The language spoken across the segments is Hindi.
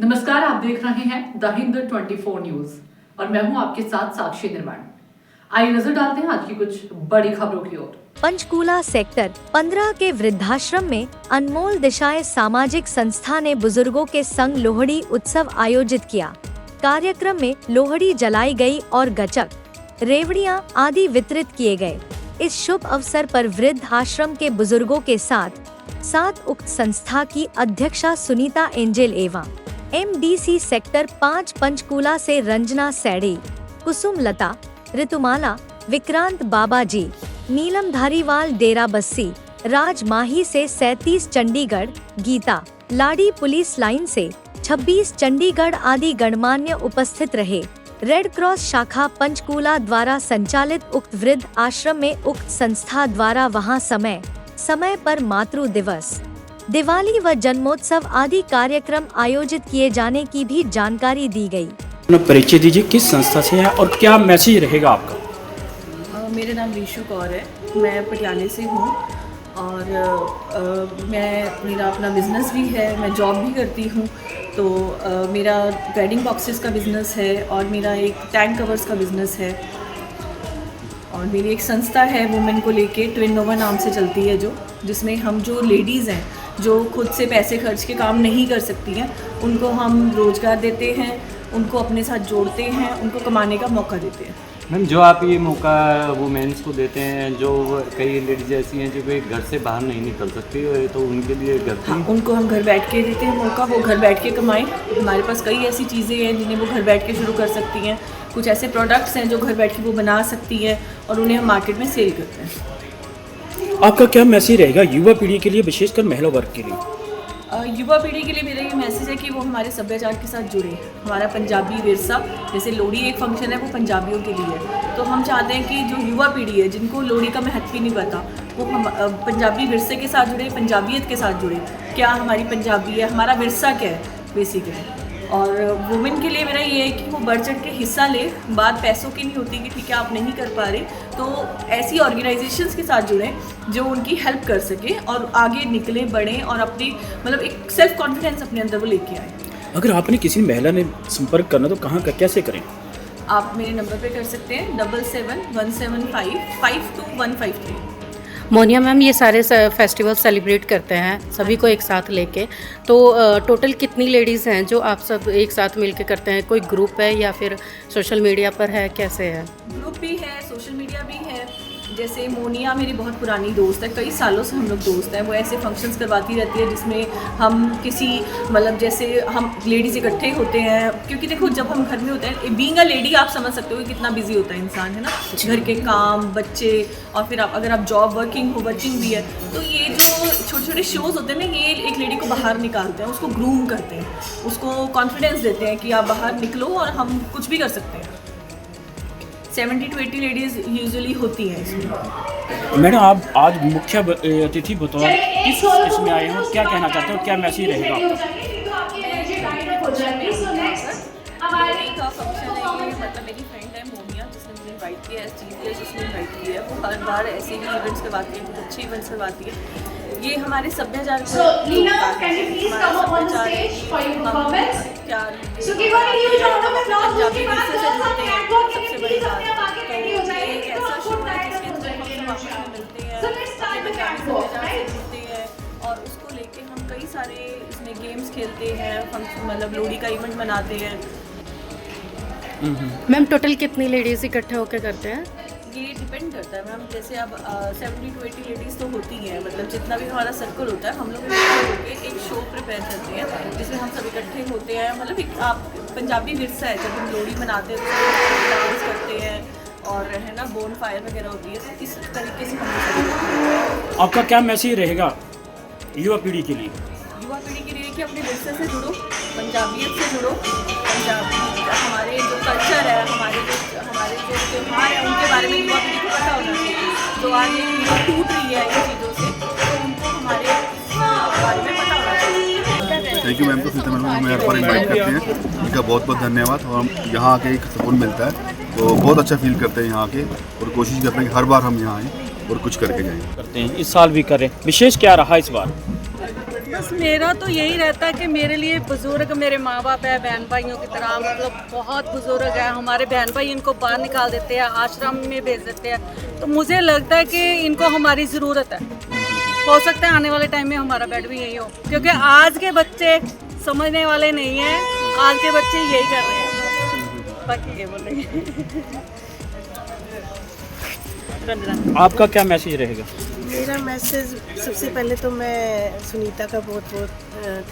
नमस्कार, आप देख रहे हैं द हिंद 24 न्यूज और मैं हूं आपके साथ साक्षी निर्माण। आइए नजर डालते हैं आज की कुछ बड़ी खबरों की ओर। पंचकूला सेक्टर 15 के वृद्धाश्रम में अनमोल दिशाएं सामाजिक संस्था ने बुजुर्गों के संग लोहड़ी उत्सव आयोजित किया। कार्यक्रम में लोहड़ी जलाई गई और गचक, रेवड़ियां आदि वितरित किए गए। इस शुभ अवसर पर वृद्ध आश्रम के बुजुर्गों के साथ उक्त संस्था की अध्यक्षा सुनीता एंजेल एवं MDC सेक्टर 5 पंचकूला से रंजना सैड़ी, कुसुम लता, ऋतुमाला, विक्रांत बाबाजी, नीलम धारीवाल डेरा बस्सी, राज माही से 37 चंडीगढ़, गीता लाड़ी पुलिस लाइन से 26 चंडीगढ़ आदि गणमान्य उपस्थित रहे। रेड क्रॉस शाखा पंचकूला द्वारा संचालित उक्त वृद्ध आश्रम में उक्त संस्था द्वारा वहां समय पर मातृ दिवस, दिवाली व जन्मोत्सव आदि कार्यक्रम आयोजित किए जाने की भी जानकारी दी गई। अपना परिचय दीजिए, किस संस्था से है और क्या मैसेज रहेगा आपका? मेरा नाम रीशु कौर है, मैं पटियाले से हूँ और मेरा अपना बिज़नेस भी है, मैं जॉब भी करती हूँ। तो मेरा वेडिंग बॉक्सेस का बिज़नेस है और मेरा एक टैंक कवर्स का बिज़नेस है और मेरी एक संस्था है वुमेन को लेके, ट्विन नोवा नाम से चलती है, जिसमें हम जो लेडीज़ हैं जो खुद से पैसे खर्च के काम नहीं कर सकती हैं उनको हम रोज़गार देते हैं, उनको अपने साथ जोड़ते हैं, उनको कमाने का मौका देते हैं। मैम, जो आप ये मौका वुमेन्स को देते हैं, जो कई लेडीज ऐसी हैं जो वे घर से बाहर नहीं निकल सकती, तो उनके लिए उनको हम घर बैठ के देते हैं मौका, वो घर बैठ के कमाएं। हमारे पास कई ऐसी चीज़ें हैं जिन्हें वो घर बैठ के शुरू कर सकती हैं। कुछ ऐसे प्रोडक्ट्स हैं जो घर बैठ के वो बना सकती हैं और उन्हें हम मार्केट में सेल करते हैं। आपका क्या मैसेज रहेगा युवा पीढ़ी के लिए, विशेषकर महिला वर्ग के लिए? युवा पीढ़ी के लिए मेरा ये मैसेज है कि वो हमारे सभ्याचार के साथ जुड़े। हमारा पंजाबी विरसा, जैसे लोहड़ी एक फंक्शन है वो पंजाबियों के लिए है, तो हम चाहते हैं कि जो युवा पीढ़ी है जिनको लोहड़ी का महत्व ही नहीं पता, वो हम पंजाबी विरसे के साथ जुड़े, पंजाबियत के साथ जुड़े। क्या हमारी पंजाबी है, हमारा विरसा क्या है बेसिकली। और वुमेन के लिए मेरा ये है कि वो बढ़ चढ़ के हिस्सा ले। बात पैसों की नहीं होती कि ठीक है आप नहीं कर पा रहे, तो ऐसी ऑर्गेनाइजेशंस के साथ जुड़ें जो उनकी हेल्प कर सके और आगे निकलें, बढ़ें और अपनी मतलब एक सेल्फ कॉन्फिडेंस अपने अंदर वो लेके आए। अगर आपने किसी महिला ने संपर्क करना तो कहाँ का कैसे करें? आप मेरे नंबर पे कर सकते हैं 7717552153। मोनिया मैम, ये सारे फेस्टिवल सेलिब्रेट करते हैं सभी को एक साथ लेके, तो टोटल कितनी लेडीज़ हैं जो आप सब एक साथ मिलके करते हैं? कोई ग्रुप है या फिर सोशल मीडिया पर है, कैसे है? ग्रुप भी है, सोशल मीडिया भी है। जैसे मोनिया मेरी बहुत पुरानी दोस्त है, कई सालों से हम लोग दोस्त हैं। वो ऐसे फंक्शंस करवाती रहती है जिसमें हम किसी मतलब जैसे हम लेडीज़ इकट्ठे होते हैं, क्योंकि देखो जब हम घर में होते हैं, बीइंग अ लेडी आप समझ सकते हो कि कितना बिजी होता है इंसान, है ना, घर के काम, बच्चे, और फिर अगर आप जॉब वर्किंग भी है, तो ये जो छोटे छोटे शोज़ होते हैं ना, ये एक लेडी को बाहर निकालते हैं, उसको ग्रूम करते हैं, उसको कॉन्फिडेंस देते हैं कि आप बाहर निकलो और हम कुछ भी कर सकते हैं। 70 to 80 लेडीज़ यूजुअली होती हैं इसमें। मैडम, आप आज मुख्य अतिथि बतौर किस इसमें आए हैं और क्या कहना चाहते हो, क्या मैसेज रहेगा आपका? मतलब मेरी फ्रेंड है मोनिया, जिसने मुझे इनवाइट किया है, जिसने इनवाइट किया है, वो हर बार ऐसे ही इवेंट्स करवाती है, बहुत अच्छे इवेंट्स करवाती है। ये हमारे सभ्याचार का सबसे बड़ी बात ऐसा शो है जिसके थ्रू हम आपस में मिलते हैं, और उसको लेके हम कई सारे इसमें गेम्स खेलते हैं, मतलब लोहड़ी का इवेंट मनाते हैं। मैम, टोटल कितनी लेडीज़ इकट्ठे होकर करते हैं? ये डिपेंड करता है मैम, जैसे अब 70 to 80 लेडीज़ तो होती हैं, मतलब जितना भी हमारा सर्कल होता है हम लोग इकट्ठे होकर एक शो प्रिपेयर करते हैं जिसमें हम सब इकट्ठे होते हैं। मतलब एक आप पंजाबी विरसा है, जब हम लोहड़ी मनाते हैं तो डांस करते हैं और है ना बोन फायर वगैरह होती है, तो इस तरीके से हम। आपका क्या मैसेज रहेगा युवा पीढ़ी के लिए? युवा पीढ़ी के लिए कि अपने विरसे से जुड़ो, पंजाबियत से जुड़ो, पंजाबी हमारे जो कल्चर है, हमारे जो त्यौहार है उनके बारे में युवा पीढ़ी को पता होना चाहिए। जो आज एक टूट रही है इन चीज़ों से, तो उनको हमारे बारे में पता होना चाहिए। थैंक यू मैम, तो फिर मैम हमें हर बार इन्वाइट करते हैं, उनका बहुत बहुत धन्यवाद। और हम यहाँ आके एक सुकून मिलता है, तो बहुत अच्छा फील करते हैं यहाँ आके, और कोशिश करते हैं कि हर बार हम यहाँ आएँ और कुछ करके जाएँ। करते हैं, इस साल भी करें। विशेष क्या रहा इस बार? बस मेरा तो यही रहता है कि मेरे लिए बुजुर्ग मेरे माँ बाप है, बहन भाइयों की तरह, मतलब बहुत बुजुर्ग है। हमारे बहन भाई इनको बाहर निकाल देते हैं, आश्रम में भेज देते हैं, तो मुझे लगता है कि इनको हमारी ज़रूरत है। हो सकता है आने वाले टाइम में हमारा बेड भी यही हो, क्योंकि आज के बच्चे समझने वाले नहीं हैं, आज के बच्चे यही कर रहे हैं। बाकी ये बोलेंगे। आपका क्या मैसेज रहेगा? मेरा मैसेज सबसे पहले तो मैं सुनीता का बहुत बहुत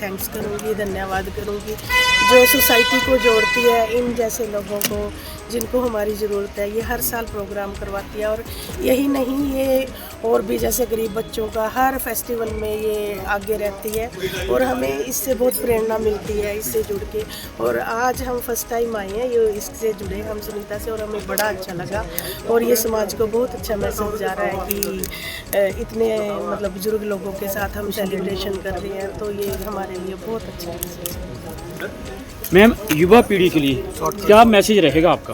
थैंक्स करूँगी, धन्यवाद करूँगी, जो सोसाइटी को जोड़ती है इन जैसे लोगों को जिनको हमारी ज़रूरत है। ये हर साल प्रोग्राम करवाती है, और यही नहीं, ये और भी जैसे गरीब बच्चों का हर फेस्टिवल में ये आगे रहती है, और हमें इससे बहुत प्रेरणा मिलती है इससे जुड़ के। और आज हम फर्स्ट टाइम आए हैं ये इससे जुड़े हम सुनीता से, और हमें बड़ा अच्छा लगा, और ये समाज को बहुत अच्छा मैसेज जा रहा है कि इतने मतलब बुजुर्ग लोगों के साथ हम सेलिब्रेशन कर रहे हैं, तो ये हमारे लिए बहुत अच्छा है। मैम, युवा पीढ़ी के लिए क्या मैसेज रहेगा आपका?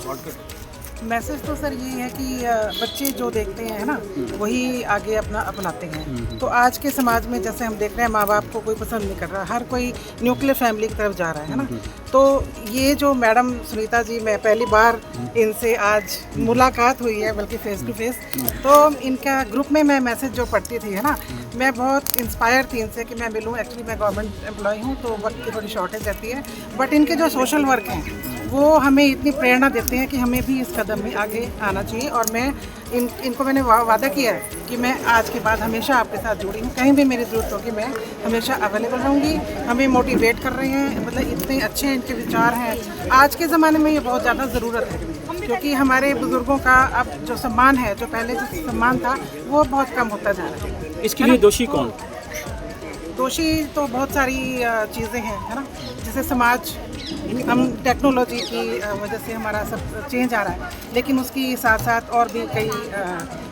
मैसेज तो सर ये है कि बच्चे जो देखते हैं ना वही आगे अपना अपनाते हैं। तो आज के समाज में जैसे हम देख रहे हैं माँ बाप को कोई पसंद नहीं कर रहा, हर कोई न्यूक्लियर फैमिली की तरफ जा रहा है ना। तो ये जो मैडम सुनीता जी, मैं पहली बार इनसे आज मुलाकात हुई है, बल्कि फेस टू फेस। तो इनका ग्रुप में मैं मैसेज जो पढ़ती थी है ना, मैं बहुत इंस्पायर थी इनसे कि मैं मिलूँ। एक्चुअली मैं गवर्नमेंट एम्प्लॉय हूँ, तो वक्त की थोड़ी शॉर्टेज रहती है, बट इनके जो सोशल वर्क हैं वो हमें इतनी प्रेरणा देते हैं कि हमें भी इस कदम में आगे आना चाहिए। और मैं इनको मैंने वादा किया है कि मैं आज के बाद हमेशा आपके साथ जुड़ी हूँ, कहीं भी मेरी ज़रूरत होगी मैं हमेशा अवेलेबल रहूँगी। हमें मोटिवेट कर रहे हैं, मतलब इतने अच्छे इनके विचार हैं। आज के ज़माने में ये बहुत ज़्यादा ज़रूरत है, क्योंकि हमारे बुज़ुर्गों का अब जो सम्मान है, जो पहले जो सम्मान था, वो बहुत कम होता जा रहा है। इसके लिए दोषी कौन? दोषी तो बहुत सारी चीज़ें हैं, है ना। जैसे समाज, हम टेक्नोलॉजी की वजह से हमारा सब चेंज आ रहा है, लेकिन उसकी साथ साथ और भी कई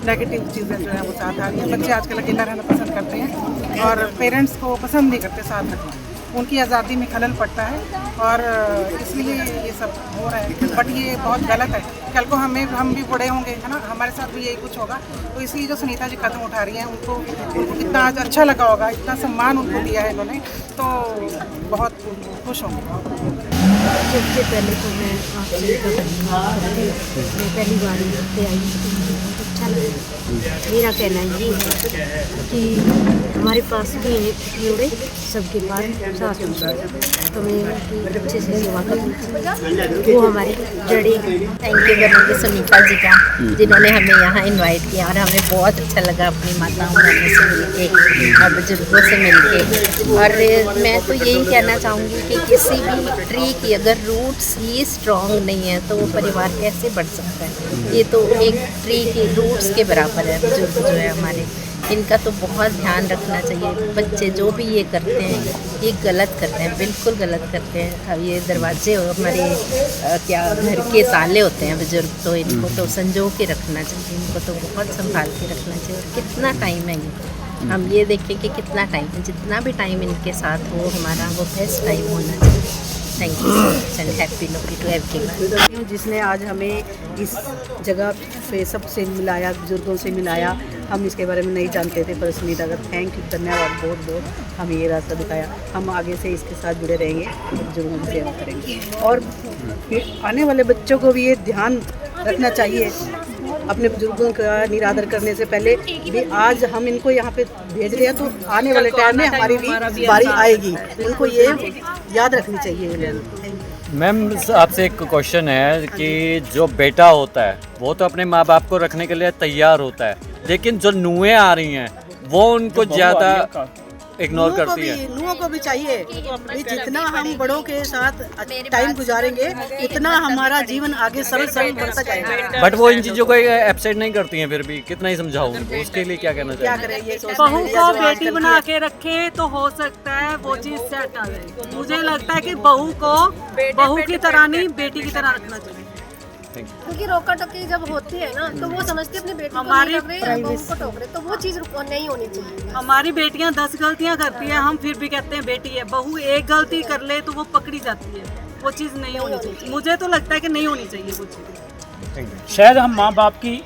नेगेटिव चीज़ें जो है वो साथ आ रही हैं। बच्चे आजकल अकेला रहना पसंद करते हैं, और पेरेंट्स को पसंद नहीं करते साथ रखना, उनकी आज़ादी में खलल पड़ता है, और इसलिए ये सब हो रहा है। बट ये बहुत गलत है। कल को हम भी बड़े होंगे, है ना, हमारे साथ भी यही कुछ होगा। तो इसलिए जो सुनीता जी कदम उठा रही हैं, उनको कितना आज अच्छा लगा होगा, इतना सम्मान उनको दिया है इन्होंने, तो बहुत खुश होंगे। सबसे पहले तो मैं आपसे धन्यवाद करती हूँ। मैं पहली बार यहाँ पे आई तो मुझे बहुत अच्छा लगा। मेरा कहना ये है कि हमारे पास भी हैं जोड़े, सबके पास साथ में, तो मैं उनकी अच्छे से सेवा करनी, वो हमारी जड़ी। थैंक यू करेंगे सुनीता जी का, जिन्होंने हमें यहाँ इनवाइट किया, और हमें बहुत अच्छा लगा अपनी माताओं बहनों से मिलके और बुजुर्गों से मिलके। और मैं तो यही कहना चाहूँगी कि किसी भी ट्री की अगर रूट्स ही स्ट्रॉन्ग नहीं है तो वो परिवार कैसे बढ़ सकता है। ये तो एक ट्री के रूट्स के बराबर है बुजुर्ग जो है हमारे, इनका तो बहुत ध्यान रखना चाहिए। बच्चे जो भी ये करते हैं ये गलत करते हैं, बिल्कुल गलत करते हैं। अब ये दरवाजे हमारे क्या घर के ताले होते हैं बुजुर्ग, तो इनको तो संजो के रखना चाहिए, इनको तो बहुत संभाल के रखना चाहिए। और कितना टाइम है ये, हम ये देखें कि कितना टाइम है, जितना भी टाइम इनके साथ हो हमारा वो बेस्ट टाइम होना चाहिए। Thank you so much and happy new year to everyone. जिसने आज हमें इस जगह पे सबसे मिलाया, बुजुर्गों से मिलाया, हम इसके बारे में नहीं जानते थे, पर सुनीता का थैंक यू, धन्यवाद बहुत बहुत, हमें ये रास्ता दिखाया। हम आगे से इसके साथ जुड़े रहेंगे, बुजुर्गों की सेवा करेंगे, और आने वाले बच्चों को भी ये ध्यान रखना चाहिए अपने बुजुर्गों का निरादर करने से पहले भी। आज हम इनको यहाँ पे भेज रहे हैं, तो आने वाले टाइम में हमारी भी बारी आएगी, उनको ये याद रखनी चाहिए। मैम, आपसे एक क्वेश्चन है कि जो बेटा होता है वो तो अपने माँ बाप को रखने के लिए तैयार होता है, लेकिन जो नुएं आ रही हैं वो उनको ज़्यादा इग्नोर करती है। नुओं को भी चाहिए कि जितना हम बड़ों के साथ टाइम गुजारेंगे उतना हमारा जीवन आगे सरल सरल बढ़ता जाएगा। बट वो इन चीज़ों को एक्सेप्ट नहीं करती हैं, फिर भी कितना ही समझाऊं उनको, उसके लिए क्या कहना चाहिए? क्या करें, ये बहू को बेटी बना के रखे तो हो सकता है वो चीज़ सेट आ जाए। मुझे लगता है कि बहू को बहू की तरह नहीं, बेटी की तरह रखना चाहिए। क्योंकि रोका टोकी जब होती है ना, तो वो समझती अपनी बेटी को नहीं टोक रहे, बहू को टोक रहे, तो वो चीज़ नहीं होनी चाहिए। हमारी बेटियां 10 गलतियां करती हैं, हम फिर भी कहते हैं बेटी है। बहू एक गलती कर ले तो वो पकड़ी जाती है, वो चीज़ नहीं होनी चाहिए। मुझे तो लगता है कि नहीं होनी चाहिए वो चीज़। शायद हम माँ बाप की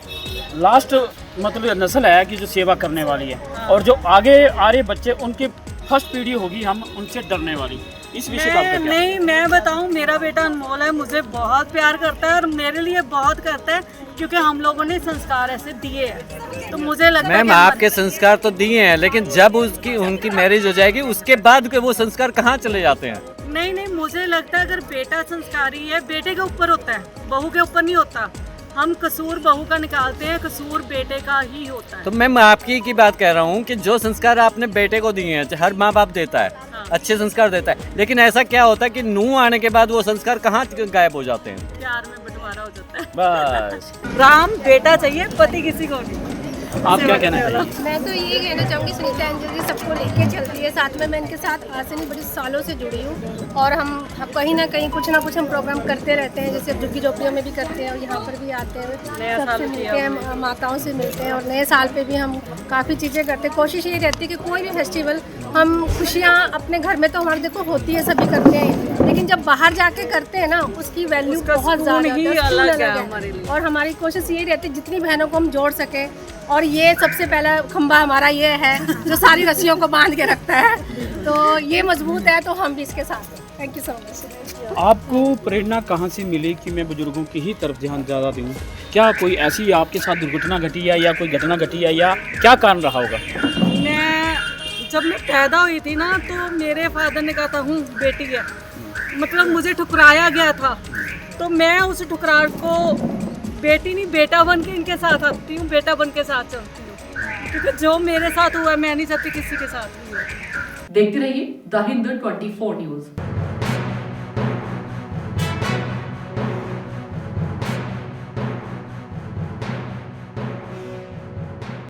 लास्ट मतलब नस्ल है कि जो सेवा करने वाली है, और जो आगे आ रहे बच्चे उनके फर्स्ट पीढ़ी होगी हम उनसे डरने वाली, इस विषय का आपका क्या? नहीं, मैं बताऊं, मेरा बेटा अनमोल है, मुझे बहुत प्यार करता है और मेरे लिए बहुत करता है, क्योंकि हम लोगों ने संस्कार ऐसे दिए हैं। तो मुझे लगता है मैम आपके संस्कार तो दिए हैं, लेकिन जब उनकी मैरिज हो जाएगी उसके बाद के वो संस्कार कहाँ चले जाते हैं? नहीं, मुझे लगता है अगर बेटा संस्कारी है, बेटे के ऊपर होता है, बहू के ऊपर नहीं होता। हम कसूर बहू का निकालते हैं, कसूर बेटे का ही होता है। तो मैं आपकी की बात कह रहा हूँ कि जो संस्कार आपने बेटे को दिए हैं, हर माँ बाप देता है, अच्छे संस्कार देता है, लेकिन ऐसा क्या होता है कि नूह आने के बाद वो संस्कार कहाँ गायब हो जाते हैं? प्यार में बंटवारा हो जाता है। बस राम बेटा चाहिए, पति किसी को नहीं। आप क्या कहना चाहिए? मैं तो यही कहना चाहूँगी, सुनीता एंजल जी सबको लेके चलती है साथ में। मैं इनके साथ आज से नहीं बड़ी सालों से जुड़ी हूँ और हम कहीं ना कहीं कुछ ना कुछ हम प्रोग्राम करते रहते हैं, जैसे झुग्गी झोपड़ियों में भी करते हैं और यहाँ पर भी आते हैं, सबसे मिलते हैं, माताओं से मिलते हैं और नए साल पे भी हम काफ़ी चीज़ें करते हैं। कोशिश ये रहती है कि कोई भी फेस्टिवल हम खुशियाँ अपने घर में तो हमारे देखो होती है, सभी करते हैं, लेकिन जब बाहर जाके करते हैं ना उसकी वैल्यू बहुत ज़्यादा अलग है। और हमारी कोशिश यही रहती है जितनी बहनों को हम जोड़ सकें, और ये सबसे पहला खंबा हमारा ये है जो सारी रस्सियों को बांध के रखता है, तो ये मजबूत है, तो हम भी इसके साथ हैं। Thank you so much. आपको प्रेरणा कहाँ से मिली कि मैं बुजुर्गों की ही तरफ ध्यान ज़्यादा दूँ? क्या कोई ऐसी आपके साथ दुर्घटना घटी है या कोई घटना घटी है या क्या कारण रहा होगा? जब मैं पैदा हुई थी ना, तो मेरे फादर ने कहा था हूँ बेटी है, मतलब मुझे ठुकराया गया था, तो मैं उस ठुकरार को बेटी नहीं बेटा बन के इनके साथ आती हूँ, बेटा बन के साथ चलती हूँ, क्योंकि जो मेरे साथ हुआ मैं नहीं चाहती किसी के साथ हुआ। देखते रहिए द हिंदू 24 न्यूज।